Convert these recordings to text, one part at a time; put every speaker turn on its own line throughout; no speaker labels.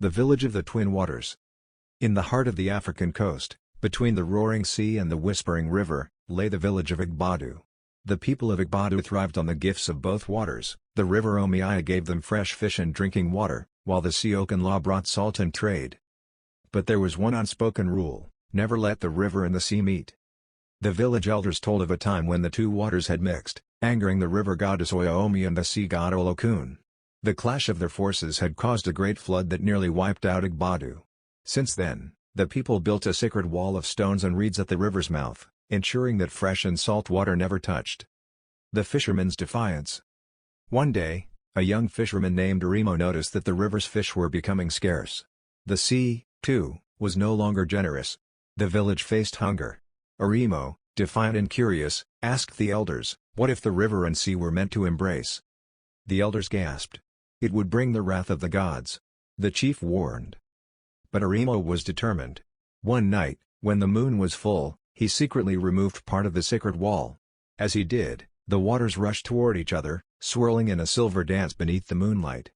The village of the Twin Waters. In the heart of the African coast, between the roaring sea and the whispering river, lay the village of Igbadu. The people of Igbadu thrived on the gifts of both waters. The river Omiya gave them fresh fish and drinking water, while the sea Okanla brought salt and trade. But there was one unspoken rule: never let the river and the sea meet. The village elders told of a time when the two waters had mixed, angering the river goddess Oya-Omi and the sea god Olokun. The clash of their forces had caused a great flood that nearly wiped out Igbadu. Since then, the people built a sacred wall of stones and reeds at the river's mouth, ensuring that fresh and salt water never touched. The fisherman's defiance. One day, a young fisherman named Arimo noticed that the river's fish were becoming scarce. The sea, too, was no longer generous. The village faced hunger. Arimo, defiant and curious, asked the elders, what if the river and sea were meant to embrace? The elders gasped. It would bring the wrath of the gods. The chief warned. But Arimo was determined. One night, when the moon was full, he secretly removed part of the sacred wall. As he did, the waters rushed toward each other, swirling in a silver dance beneath the moonlight.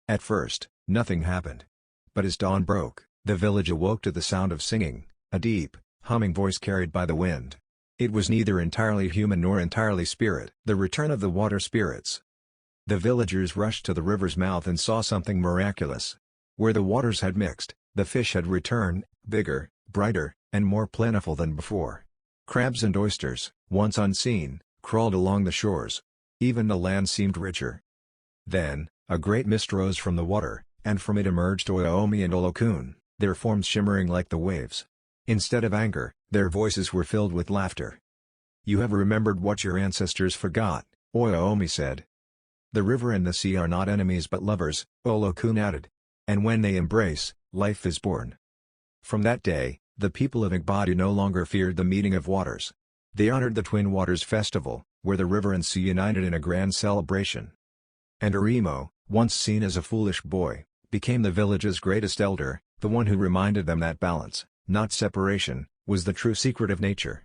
At first, nothing happened. But as dawn broke, the village awoke to the sound of singing, a deep, humming voice carried by the wind. It was neither entirely human nor entirely spirit. The return of the water spirits. The villagers rushed to the river's mouth and saw something miraculous. Where the waters had mixed, the fish had returned, bigger, brighter, and more plentiful than before. Crabs and oysters, once unseen, crawled along the shores. Even the land seemed richer. Then, a great mist rose from the water, and from it emerged Oya-Omi and Olokun, their forms shimmering like the waves. Instead of anger, their voices were filled with laughter. "You have remembered what your ancestors forgot," Oya-Omi said. "The river and the sea are not enemies but lovers," Olokun added. "And when they embrace, life is born." From that day, the people of Igbadu no longer feared the meeting of waters. They honored the Twin Waters festival, where the river and sea united in a grand celebration. And Arimo, once seen as a foolish boy, became the village's greatest elder, the one who reminded them that balance, not separation, was the true secret of nature.